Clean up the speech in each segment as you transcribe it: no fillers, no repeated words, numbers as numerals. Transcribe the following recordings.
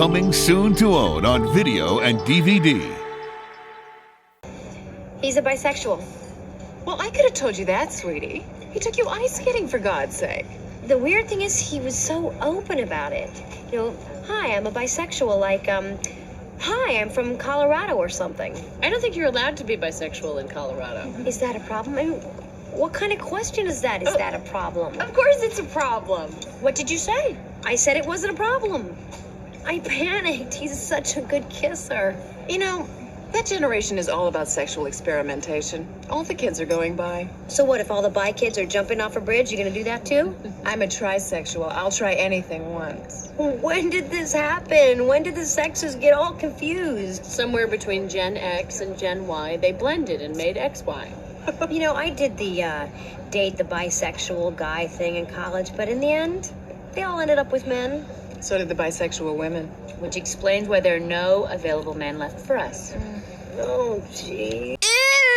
Coming soon to own on video and DVD. He's a bisexual. Well, I could have told you that, sweetie. He took you ice skating, for God's sake. The weird thing is he was so open about it. You know, hi, I'm a bisexual, like, hi, I'm from Colorado or something. I don't think you're allowed to be bisexual in Colorado. Is that a problem? I mean, what kind of question is that? Is that a problem? Of course it's a problem. What did you say? I said it wasn't a problem. I panicked. He's such a good kisser. You know, that generation is all about sexual experimentation. All the kids are going by. So what, if all the bi kids are jumping off a bridge, you gonna do that too? I'm a trisexual. I'll try anything once. When did this happen? When did the sexes get all confused? Somewhere between Gen X and Gen Y, they blended and made XY. You know, I did the date the bisexual guy thing in college, but in the end, they all ended up with men. So did the bisexual women. Which explains why there are no available men left for us. Oh, gee.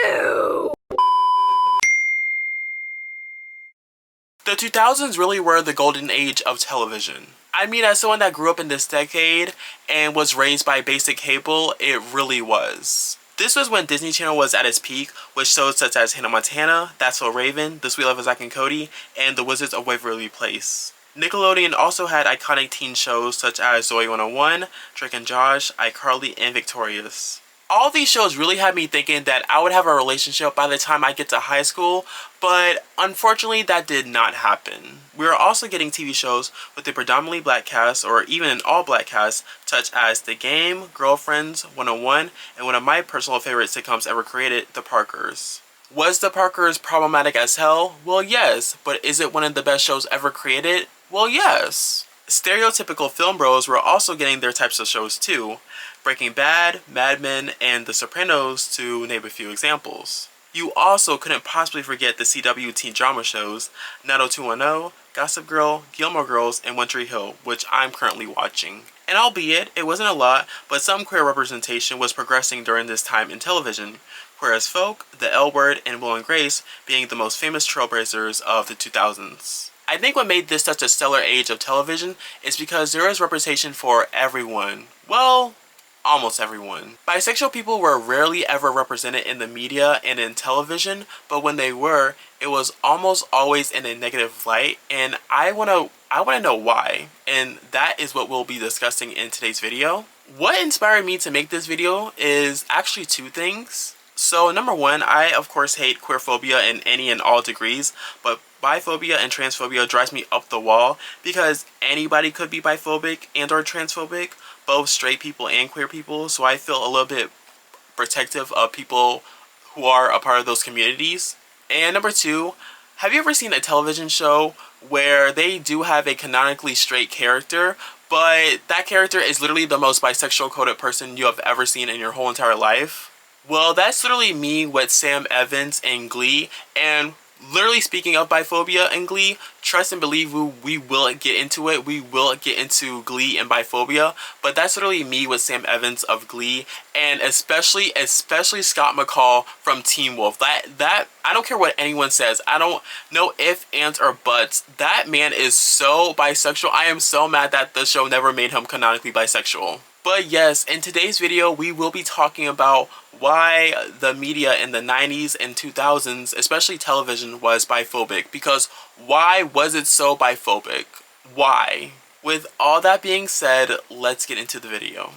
Ew! The 2000s really were the golden age of television. I mean, as someone that grew up in this decade and was raised by basic cable, it really was. This was when Disney Channel was at its peak, with shows such as Hannah Montana, That's So Raven, The Sweet Life of Zack and Cody, and The Wizards of Waverly Place. Nickelodeon also had iconic teen shows such as Zoey 101, Drake and Josh, iCarly, and Victorious. All these shows really had me thinking that I would have a relationship by the time I get to high school, but unfortunately that did not happen. We are also getting TV shows with a predominantly black cast or even an all-black cast such as The Game, Girlfriends, 101, and one of my personal favorite sitcoms ever created, The Parkers. Was The Parkers problematic as hell? Well, yes, but is it one of the best shows ever created? Well, yes. Stereotypical film bros were also getting their types of shows too. Breaking Bad, Mad Men, and The Sopranos, to name a few examples. You also couldn't possibly forget the CW teen drama shows 90210, Gossip Girl, Gilmore Girls, and One Tree Hill, which I'm currently watching. And albeit it wasn't a lot, but some queer representation was progressing during this time in television. Queer as Folk, The L Word, and Will and Grace being the most famous trailblazers of the 2000s. I think what made this such a stellar age of television is because there is representation for everyone. Well, almost everyone. Bisexual people were rarely ever represented in the media and in television, but when they were, it was almost always in a negative light, and I wanna know why, and that is what we'll be discussing in today's video. What inspired me to make this video is actually two things. So number one, I of course hate queerphobia in any and all degrees, but biphobia and transphobia drives me up the wall because anybody could be biphobic and or transphobic, both straight people and queer people, so I feel a little bit protective of people who are a part of those communities. And number two, have you ever seen a television show where they do have a canonically straight character, but that character is literally the most bisexual coded person you have ever seen in your whole entire life? Well, that's literally me with Sam Evans in Glee, and literally speaking of biphobia and Glee, trust and believe we will get into it. We will get into Glee and biphobia, but that's literally me with Sam Evans of Glee, and especially Scott McCall from Teen Wolf. That I don't care what anyone says. I don't know if, ands, or buts. That man is so bisexual. I am so mad that the show never made him canonically bisexual. But yes, in today's video, we will be talking about why the media in the 90s and 2000s, especially television, was biphobic. Because why was it so biphobic? Why? With all that being said, let's get into the video.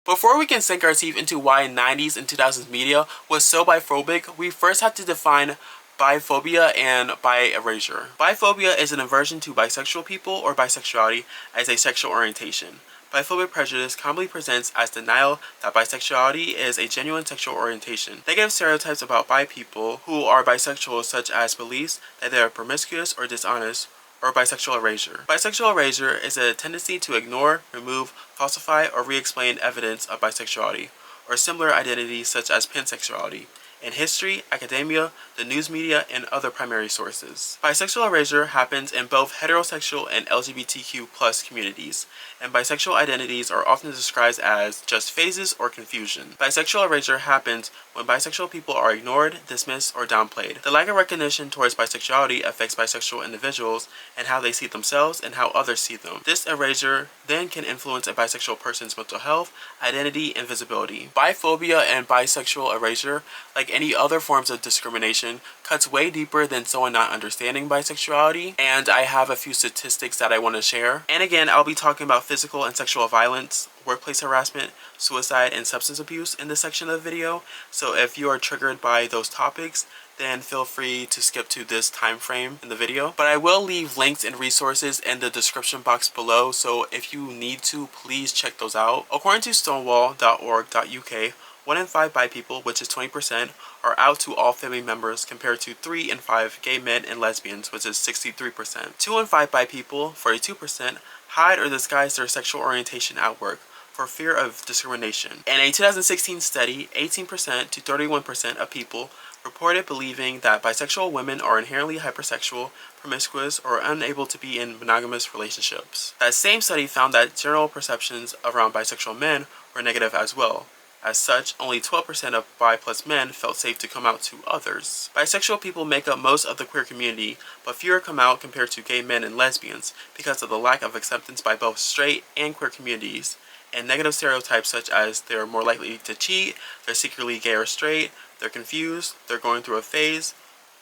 Before we can sink our teeth into why 90s and 2000s media was so biphobic, we first have to define biphobia and bi-erasure. Biphobia is an aversion to bisexual people or bisexuality as a sexual orientation. Biphobic prejudice commonly presents as denial that bisexuality is a genuine sexual orientation. Negative stereotypes about bi people who are bisexual, such as beliefs that they are promiscuous or dishonest, or bisexual erasure. Bisexual erasure is a tendency to ignore, remove, falsify, or re-explain evidence of bisexuality, or similar identities such as pansexuality. in history, academia, the news media, and other primary sources. Bisexual erasure happens in both heterosexual and LGBTQ+ communities, and bisexual identities are often described as just phases or confusion. Bisexual erasure happens when bisexual people are ignored, dismissed, or downplayed. The lack of recognition towards bisexuality affects bisexual individuals and how they see themselves and how others see them. This erasure then can influence a bisexual person's mental health, identity, and visibility. Biphobia and bisexual erasure, like any other forms of discrimination, cuts way deeper than someone not understanding bisexuality, and I have a few statistics that I want to share. And again, I'll be talking about physical and sexual violence, workplace harassment, suicide, and substance abuse in this section of the video. So if you are triggered by those topics, then feel free to skip to this time frame in the video. But I will leave links and resources in the description box below, so if you need to, please check those out. According to stonewall.org.uk, 1 in 5 bi people, which is 20%, are out to all family members compared to 3 in 5 gay men and lesbians, which is 63%. 2 in 5 bi people, 42%, hide or disguise their sexual orientation at work for fear of discrimination. In a 2016 study, 18% to 31% of people reported believing that bisexual women are inherently hypersexual, promiscuous, or unable to be in monogamous relationships. That same study found that general perceptions around bisexual men were negative as well. As such, only 12% of bi plus men felt safe to come out to others. Bisexual people make up most of the queer community, but fewer come out compared to gay men and lesbians because of the lack of acceptance by both straight and queer communities, and negative stereotypes such as they're more likely to cheat, they're secretly gay or straight, they're confused, they're going through a phase,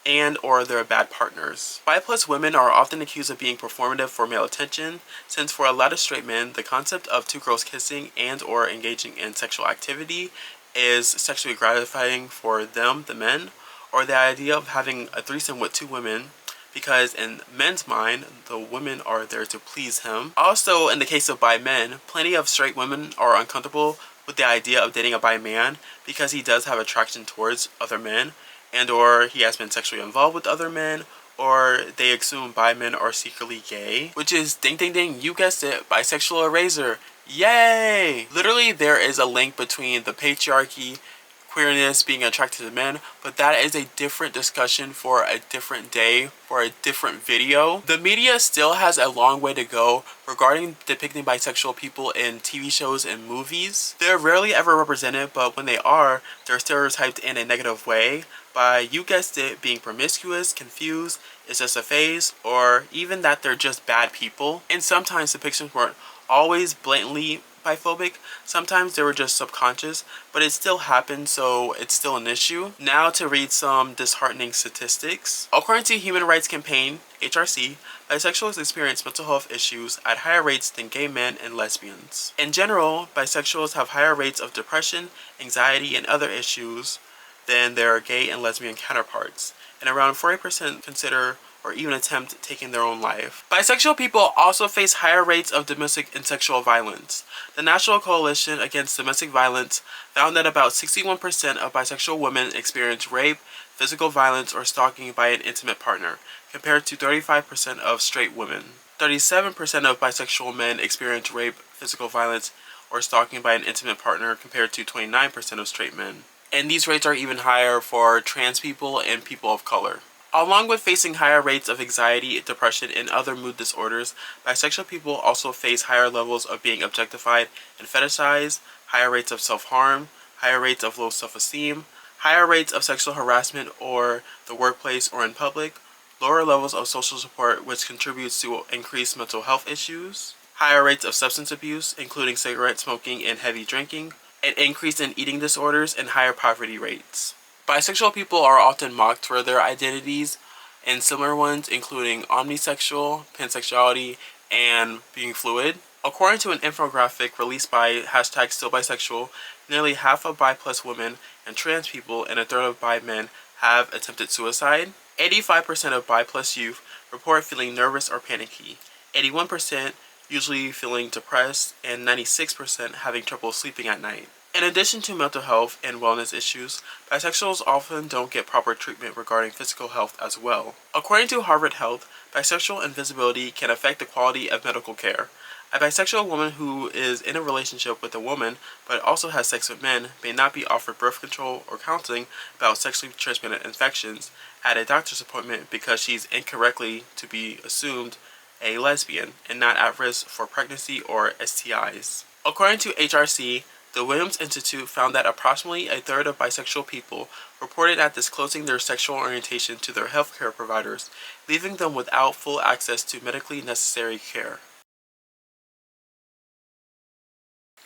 and or they're bad partners. Bi plus women are often accused of being performative for male attention, since for a lot of straight men, the concept of two girls kissing and or engaging in sexual activity is sexually gratifying for them, the men, or the idea of having a threesome with 2 women, because in men's mind, the women are there to please him. Also, in the case of bi men, plenty of straight women are uncomfortable with the idea of dating a bi man because he does have attraction towards other men, and or he has been sexually involved with other men, or they assume bi men are secretly gay, which is ding ding ding, you guessed it, bisexual erasure. Yay! Literally, there is a link between the patriarchy, queerness, being attracted to men, but that is a different discussion for a different day, for a different video. The media still has a long way to go regarding depicting bisexual people in TV shows and movies. They're rarely ever represented, but when they are, they're stereotyped in a negative way by, you guessed it, being promiscuous, confused, it's just a phase, or even that they're just bad people. And sometimes depictions weren't always blatantly biphobic, sometimes they were just subconscious, but it still happened, so it's still an issue. Now to read some disheartening statistics. According to Human Rights Campaign, HRC, bisexuals experience mental health issues at higher rates than gay men and lesbians. In general, bisexuals have higher rates of depression, anxiety, and other issues than their gay and lesbian counterparts, and around 40% consider or even attempt taking their own life. Bisexual people also face higher rates of domestic and sexual violence. The National Coalition Against Domestic Violence found that about 61% of bisexual women experience rape, physical violence, or stalking by an intimate partner, compared to 35% of straight women. 37% of bisexual men experience rape, physical violence, or stalking by an intimate partner, compared to 29% of straight men. And these rates are even higher for trans people and people of color. Along with facing higher rates of anxiety, depression, and other mood disorders, bisexual people also face higher levels of being objectified and fetishized, higher rates of self-harm, higher rates of low self-esteem, higher rates of sexual harassment or the workplace or in public, lower levels of social support, which contributes to increased mental health issues, higher rates of substance abuse, including cigarette smoking and heavy drinking, an increase in eating disorders, and higher poverty rates. Bisexual people are often mocked for their identities, and similar ones including omnisexual, pansexuality, and being fluid. According to an infographic released by #StillBisexual, nearly half of bi plus women and trans people and a third of bi men have attempted suicide. 85% of bi plus youth report feeling nervous or panicky, 81% usually feeling depressed, and 96% having trouble sleeping at night. In addition to mental health and wellness issues, bisexuals often don't get proper treatment regarding physical health as well. According to Harvard Health, bisexual invisibility can affect the quality of medical care. A bisexual woman who is in a relationship with a woman but also has sex with men may not be offered birth control or counseling about sexually transmitted infections at a doctor's appointment because she's incorrectly to be assumed a lesbian and not at risk for pregnancy or STIs. According to HRC, the Williams Institute found that approximately a third of bisexual people reported at disclosing their sexual orientation to their healthcare providers, leaving them without full access to medically necessary care.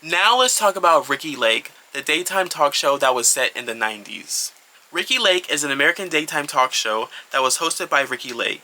Now let's talk about Ricki Lake, the daytime talk show that was set in the 90s. Ricki Lake is an American daytime talk show that was hosted by Ricki Lake.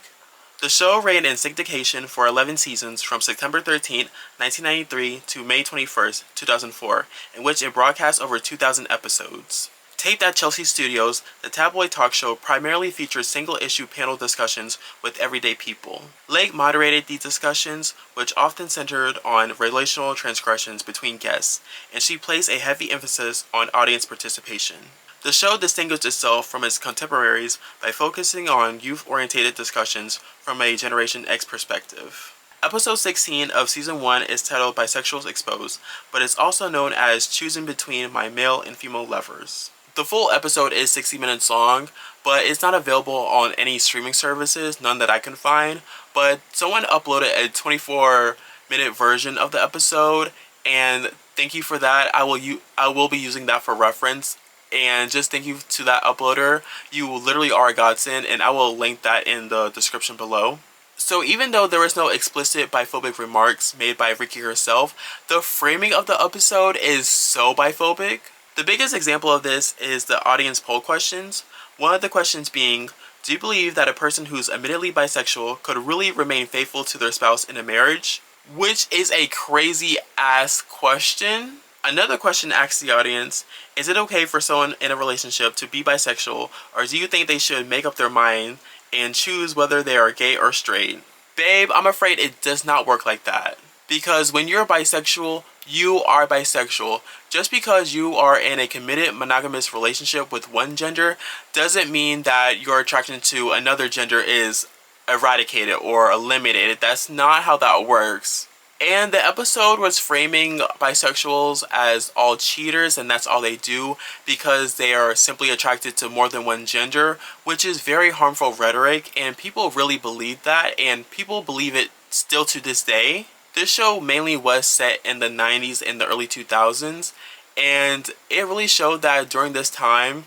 The show ran in syndication for 11 seasons from September 13, 1993 to May 21, 2004, in which it broadcast over 2,000 episodes. Taped at Chelsea Studios, the tabloid talk show primarily featured single-issue panel discussions with everyday people. Lake moderated these discussions, which often centered on relational transgressions between guests, and she placed a heavy emphasis on audience participation. The show distinguished itself from its contemporaries by focusing on youth-oriented discussions from a Generation X perspective. Episode 16 of Season 1 is titled Bisexuals Exposed, but it's also known as Choosing Between My Male and Female Lovers. The full episode is 60 minutes long, but it's not available on any streaming services, none that I can find, but someone uploaded a 24-minute version of the episode, and thank you for that. I will be using that for reference, and just thank you to that uploader. You literally are a godsend, and I will link that in the description below. So even though there was no explicit biphobic remarks made by Ricki herself, the framing of the episode is so biphobic. The biggest example of this is the audience poll questions. One of the questions being, do you believe that a person who's admittedly bisexual could really remain faithful to their spouse in a marriage? Which is a crazy ass question. Another question asks the audience, is it okay for someone in a relationship to be bisexual, or do you think they should make up their mind and choose whether they are gay or straight? Babe, I'm afraid it does not work like that. Because when you're bisexual, you are bisexual. Just because you are in a committed monogamous relationship with one gender doesn't mean that your attraction to another gender is eradicated or eliminated. That's not how that works. And the episode was framing bisexuals as all cheaters and that's all they do because they are simply attracted to more than one gender, which is very harmful rhetoric, and people really believe that, and people believe it still to this day. This show mainly was set in the 90s and the early 2000s, and it really showed that during this time,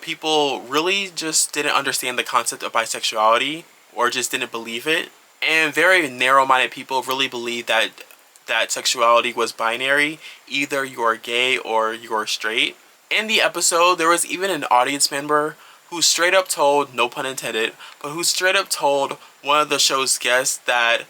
people really just didn't understand the concept of bisexuality or just didn't believe it. And very narrow-minded people really believed that sexuality was binary. Either you're gay or you're straight. In the episode, there was even an audience member who straight up told, no pun intended, but who straight up told one of the show's guests that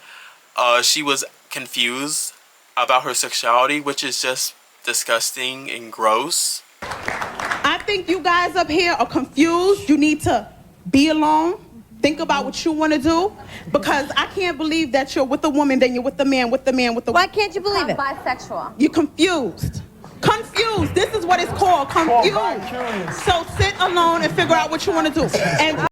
she was confused about her sexuality, which is just disgusting and gross. I think you guys up here are confused. You need to be alone. Think about what you want to do, because I can't believe that you're with a woman, then you're with a man, with the man, with the... Why can't you believe it? Bisexual. You're confused. Confused. This is what it's called, confused. So sit alone and figure out what you want to do. And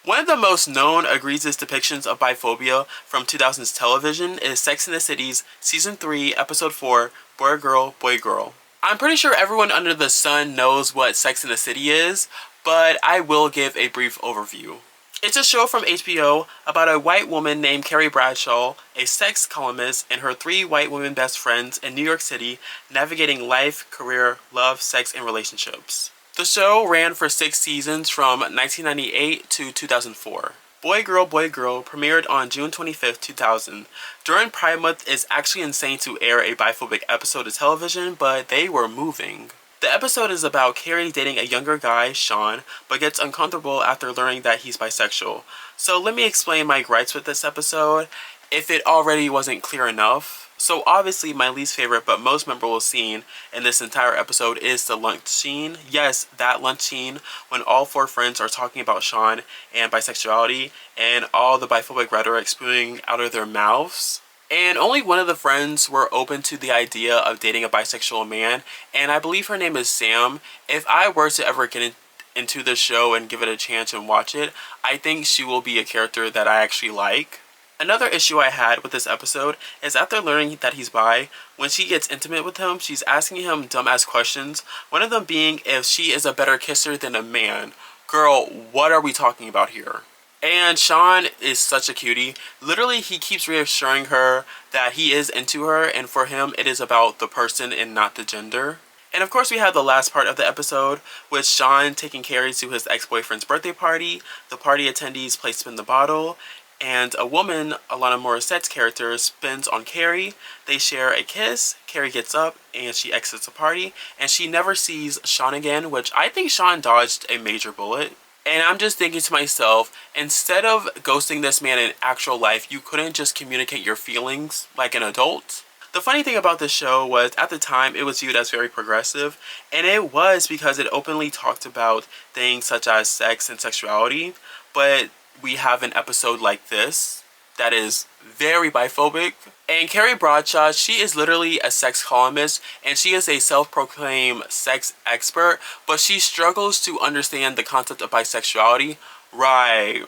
one of the most known egregious depictions of biphobia from 2000s television is Sex and the City's Season 3, Episode 4, Boy Girl, Boy Girl. I'm pretty sure everyone under the sun knows what Sex and the City is, but I will give a brief overview. It's a show from HBO about a white woman named Carrie Bradshaw, a sex columnist, and her 3 white women best friends in New York City navigating life, career, love, sex, and relationships. The show ran for 6 seasons from 1998 to 2004. Boy Girl premiered on June 25th, 2000. During Pride Month, it's actually insane to air a biphobic episode of television, but they were moving. The episode is about Carrie dating a younger guy, Sean, but gets uncomfortable after learning that he's bisexual. So let me explain my gripes with this episode, if it already wasn't clear enough. So obviously my least favorite but most memorable scene in this entire episode is the lunch scene. Yes, that lunch scene when all 4 friends are talking about Sean and bisexuality and all the biphobic rhetoric spewing out of their mouths. And only one of the friends were open to the idea of dating a bisexual man, and I believe her name is Sam. If I were to ever get into the show and give it a chance and watch it, I think she will be a character that I actually like. Another issue I had with this episode is after learning that he's bi, when she gets intimate with him, she's asking him dumbass questions, one of them being if she is a better kisser than a man. Girl, what are we talking about here? And Sean is such a cutie. Literally, he keeps reassuring her that he is into her, and for him, it is about the person and not the gender. And of course, we have the last part of the episode with Sean taking Carrie to his ex-boyfriend's birthday party. The party attendees play Spin the Bottle, and a woman, Alana Morissette's character, spins on Carrie. They share a kiss. Carrie gets up and she exits the party, and she never sees Sean again, which I think Sean dodged a major bullet. And I'm just thinking to myself, instead of ghosting this man in actual life, you couldn't just communicate your feelings like an adult? The funny thing about this show was, at the time, it was viewed as very progressive, and it was because it openly talked about things such as sex and sexuality, but we have an episode like this that is very biphobic. And Carrie Bradshaw, she is literally a sex columnist, and she is a self-proclaimed sex expert, but she struggles to understand the concept of bisexuality. Right,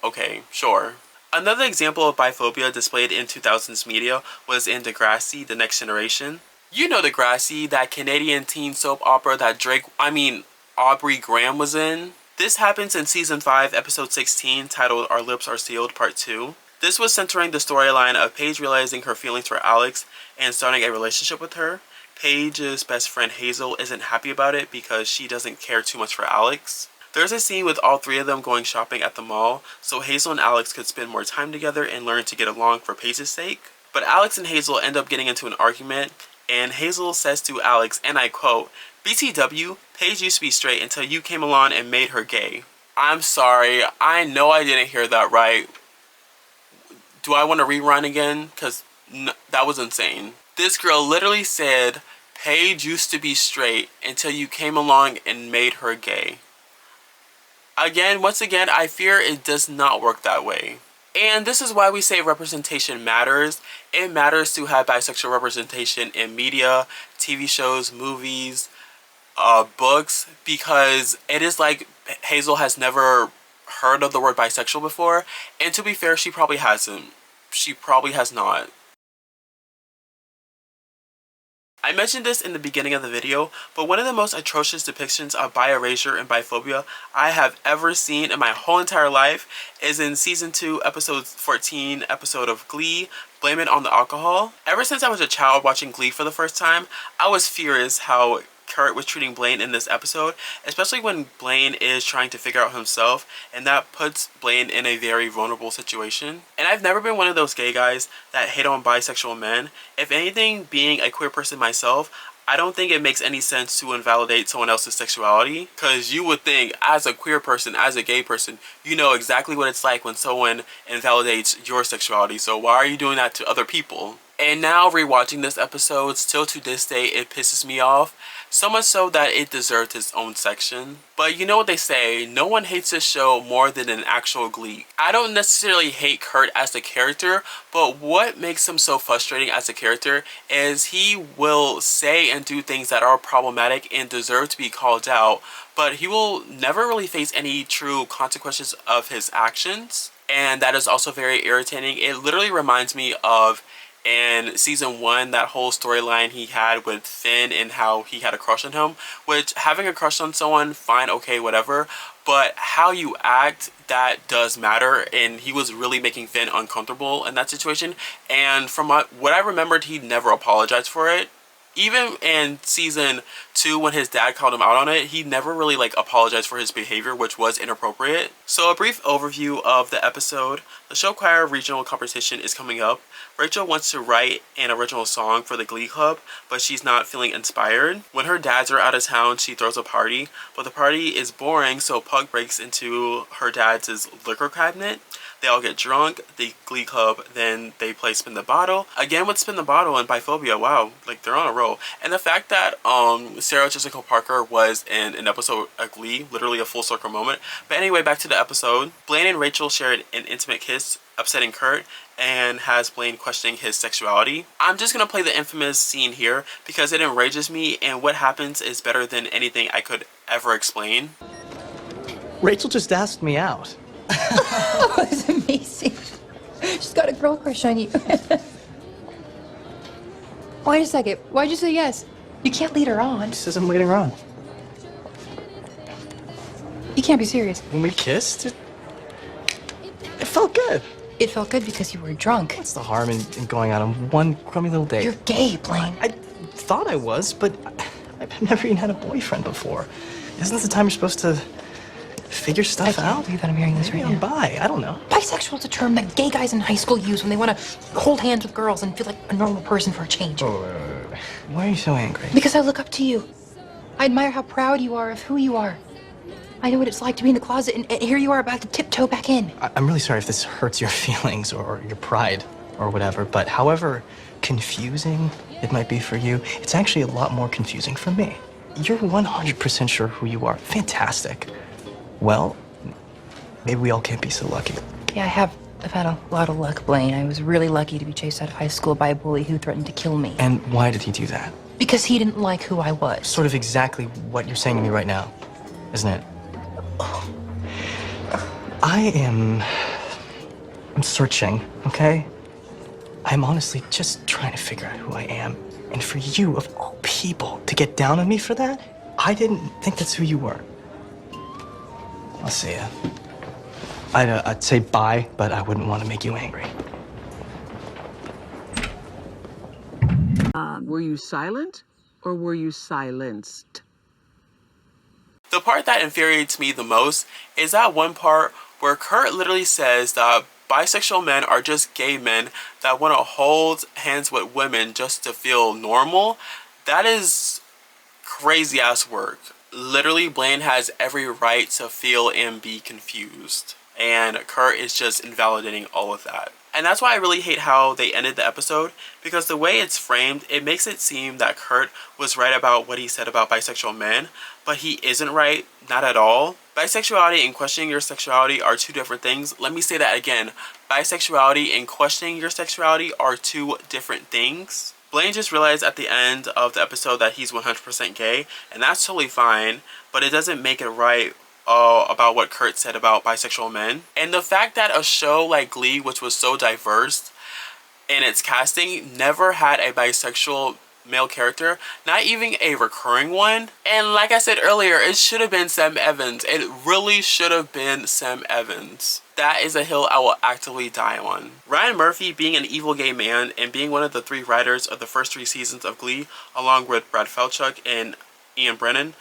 okay, sure. Another example of biphobia displayed in 2000s media was in Degrassi, The Next Generation. You know Degrassi, that Canadian teen soap opera that Aubrey Graham was in. This happens in Season 5, Episode 16, titled Our Lips Are Sealed, Part 2. This was centering the storyline of Paige realizing her feelings for Alex and starting a relationship with her. Paige's best friend Hazel isn't happy about it because she doesn't care too much for Alex. There's a scene with all three of them going shopping at the mall, so Hazel and Alex could spend more time together and learn to get along for Paige's sake. But Alex and Hazel end up getting into an argument, and Hazel says to Alex, and I quote, "BTW, Paige used to be straight until you came along and made her gay." I'm sorry, I know I didn't hear that right. Do I want to rerun again? Because that was insane. This girl literally said, Paige used to be straight until you came along and made her gay. Once again, I fear it does not work that way. And this is why we say representation matters. It matters to have bisexual representation in media, TV shows, movies, books, because it is like Hazel has never heard of the word bisexual before, and to be fair, she probably hasn't. She probably has not. I mentioned this in the beginning of the video, but one of the most atrocious depictions of bi-erasure and biphobia I have ever seen in my whole entire life is in Season 2, Episode 14, episode of Glee, Blame It on the Alcohol. Ever since I was a child watching Glee for the first time, I was furious how Kurt was treating Blaine in this episode, especially when Blaine is trying to figure out himself, and that puts Blaine in a very vulnerable situation. And I've never been one of those gay guys that hate on bisexual men. If anything, being a queer person myself, I don't think it makes any sense to invalidate someone else's sexuality, because you would think, as a queer person, as a gay person, you know exactly what it's like when someone invalidates your sexuality, so why are you doing that to other people? And now, rewatching this episode, still to this day, it pisses me off. So much so that it deserved its own section. But you know what they say, no one hates this show more than an actual Glee. I don't necessarily hate Kurt as a character, but what makes him so frustrating as a character is he will say and do things that are problematic and deserve to be called out, but he will never really face any true consequences of his actions. And that is also very irritating. It literally reminds me of in Season 1, that whole storyline he had with Finn and how he had a crush on him, which having a crush on someone, fine, okay, whatever, but how you act, that does matter, and he was really making Finn uncomfortable in that situation, and from what I remembered, he never apologized for it. Even in Season 2, when his dad called him out on it, he never really apologized for his behavior, which was inappropriate. So a brief overview of the episode. The show choir regional competition is coming up. Rachel wants to write an original song for the Glee Club, but she's not feeling inspired. When her dads are out of town, she throws a party, but the party is boring, so Pug breaks into her dad's liquor cabinet. They all get drunk, the Glee Club, then they play Spin the Bottle. Again with Spin the Bottle and Biphobia, wow, they're on a roll. And the fact that Sarah Jessica Parker was in an episode of Glee, literally a full circle moment. But anyway, back to the episode. Blaine and Rachel shared an intimate kiss, upsetting Kurt, and has Blaine questioning his sexuality. I'm just gonna play the infamous scene here because it enrages me, and what happens is better than anything I could ever explain. Rachel just asked me out. Oh, it was amazing. She's got a girl crush on you. Wait a second. Why'd you say yes? You can't lead her on. She says I'm leading her on. You can't be serious. When we kissed, it felt good. It felt good because you were drunk. What's the harm in going out on one crummy little date? You're gay, Blaine. I thought I was, but I've never even had a boyfriend before. Isn't this the time you're supposed to figure stuff I out? can't believe that I'm hearing this right Maybe now. I'm bi. I don't know. Bisexual is a term that gay guys in high school use when they want to hold hands with girls and feel like a normal person for a change. Oh, wait. Why are you so angry? Because I look up to you. I admire how proud you are of who you are. I know what it's like to be in the closet, and here you are about to tiptoe back in. I'm really sorry if this hurts your feelings or your pride or whatever, but however confusing it might be for you, it's actually a lot more confusing for me. You're 100% sure who you are. Fantastic. Well, maybe we all can't be so lucky. Yeah, I've had a lot of luck, Blaine. I was really lucky to be chased out of high school by a bully who threatened to kill me. And why did he do that? Because he didn't like who I was. Sort of exactly what you're saying to me right now, isn't it? I'm searching, okay? I'm honestly just trying to figure out who I am. And for you, of all people, to get down on me for that, I didn't think that's who you were. I'll see ya. I'd say bye, but I wouldn't want to make you angry. Were you silent or were you silenced? The part that infuriates me the most is that one part where Kurt literally says that bisexual men are just gay men that want to hold hands with women just to feel normal. That is crazy ass work. Literally, Blaine has every right to feel and be confused, and Kurt is just invalidating all of that. And that's why I really hate how they ended the episode, because the way it's framed, it makes it seem that Kurt was right about what he said about bisexual men, but he isn't right, not at all. Bisexuality and questioning your sexuality are two different things. Let me say that again. Bisexuality and questioning your sexuality are two different things. Blaine just realized at the end of the episode that he's 100% gay, and that's totally fine, but it doesn't make it right about what Kurt said about bisexual men. And the fact that a show like Glee, which was so diverse in its casting, never had a bisexual male character, not even a recurring one. And like I said earlier, it should have been Sam Evans. It really should have been Sam Evans. That is a hill I will actively die on. Ryan Murphy being an evil gay man and being one of the 3 writers of the first 3 seasons of Glee, along with Brad Falchuk and Ian Brennan,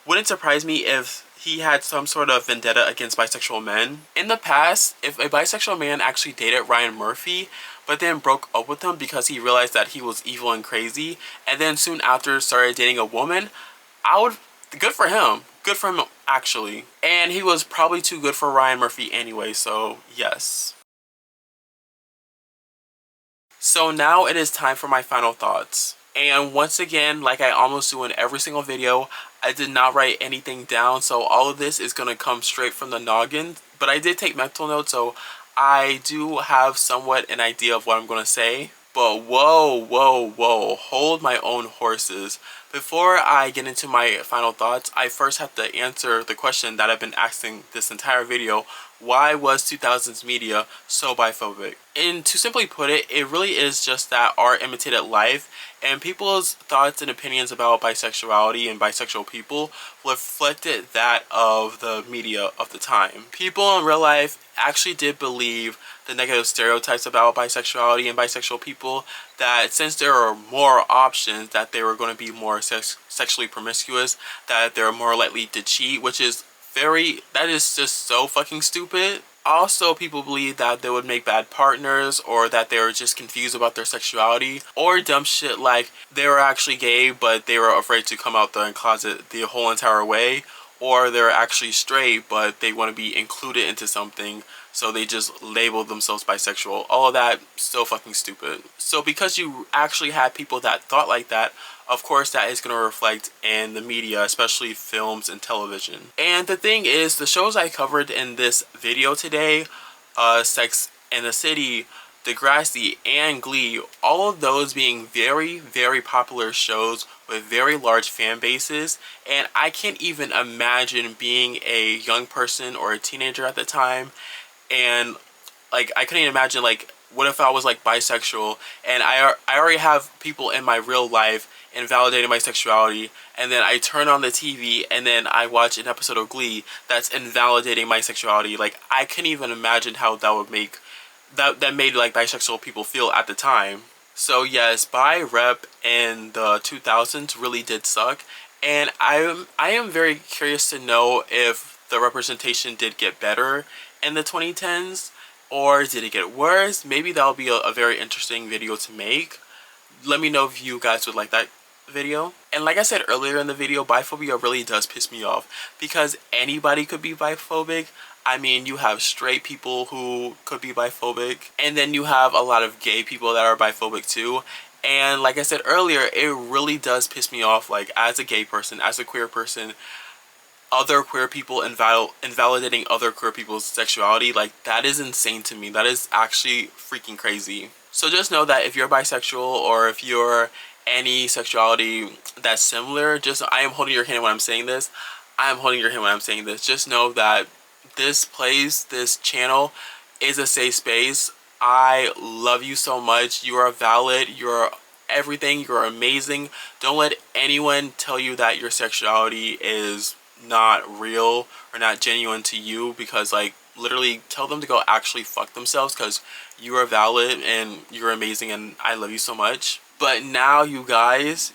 wouldn't surprise me if he had some sort of vendetta against bisexual men. In the past, if a bisexual man actually dated Ryan Murphy, but then broke up with him because he realized that he was evil and crazy, and then soon after started dating a woman, good for him. Good for him, actually. And he was probably too good for Ryan Murphy anyway, so yes. So now it is time for my final thoughts. And once again, like I almost do in every single video, I did not write anything down, so all of this is going to come straight from the noggin. But I did take mental notes, so I do have somewhat an idea of what I'm going to say. But whoa, hold my own horses. Before I get into my final thoughts, I first have to answer the question that I've been asking this entire video. Why was 2000s media so biphobic? And to simply put it, it really is just that art imitated life, and people's thoughts and opinions about bisexuality and bisexual people reflected that of the media of the time. People in real life actually did believe the negative stereotypes about bisexuality and bisexual people, that since there are more options, that they were going to be more sexually promiscuous, that they're more likely to cheat, which is that is just so fucking stupid. Also, people believe that they would make bad partners, or that they were just confused about their sexuality, or dumb shit like they were actually gay but they were afraid to come out the closet the whole entire way, or they're actually straight but they want to be included into something, so they just label themselves bisexual. All of that, so fucking stupid. So because you actually had people that thought like that, of course that is going to reflect in the media, especially films and television. And the thing is, the shows I covered in this video today, Sex and the City, Degrassi, and Glee, all of those being very, very popular shows with very large fan bases, and I can't even imagine being a young person or a teenager at the time and Like, I couldn't imagine, like, what if I was, like, bisexual, and I already have people in my real life invalidating my sexuality, and then I turn on the TV, and then I watch an episode of Glee that's invalidating my sexuality. Like, I couldn't even imagine how that would make, that made, like, bisexual people feel at the time. So, yes, bi rep in the 2000s really did suck, and I am very curious to know if the representation did get better in the 2010s, or did it get worse? Maybe that'll be a very interesting video to make. Let me know if you guys would like that video. And like I said earlier in the video, biphobia really does piss me off, because anybody could be biphobic. I mean, you have straight people who could be biphobic, and then you have a lot of gay people that are biphobic too. And like I said earlier, it really does piss me off, like, as a gay person, as a queer person, other queer people invalidating other queer people's sexuality. Like, that is insane to me. That is actually freaking crazy. So just know that if you're bisexual, or if you're any sexuality that's similar, just, I am holding your hand when I'm saying this. I am holding your hand when I'm saying this. Just know that this place, this channel, is a safe space. I love you so much. You are valid. You're everything. You're amazing. Don't let anyone tell you that your sexuality is not real or not genuine to you, because, like, literally tell them to go actually fuck themselves, because you are valid and you're amazing, and I love you so much. But now, you guys,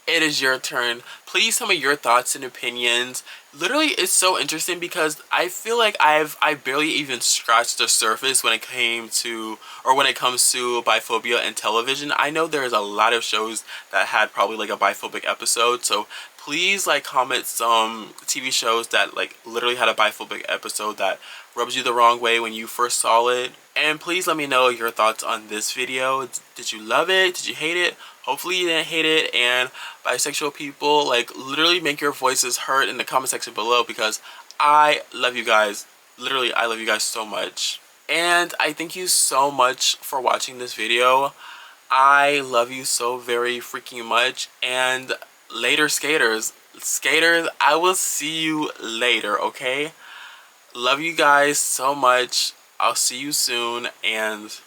it is your turn. Please tell me your thoughts and opinions. Literally, it's so interesting because I feel like I barely even scratched the surface when it comes to biphobia and television. I know there's a lot of shows that had probably like a biphobic episode, so please, like, comment some TV shows that, like, literally had a biphobic episode that rubs you the wrong way when you first saw it. And please let me know your thoughts on this video. Did you love it? Did you hate it? Hopefully you didn't hate it. And bisexual people, like, literally make your voices heard in the comment section below, because I love you guys. Literally, I love you guys so much. And I thank you so much for watching this video. I love you so very freaking much. And later, skaters. Skaters, I will see you later, okay? Love you guys so much. I'll see you soon, and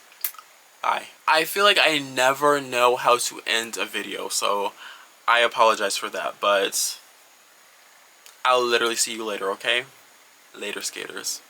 bye. I feel like I never know how to end a video, so I apologize for that, but I'll literally see you later, okay? Later, skaters.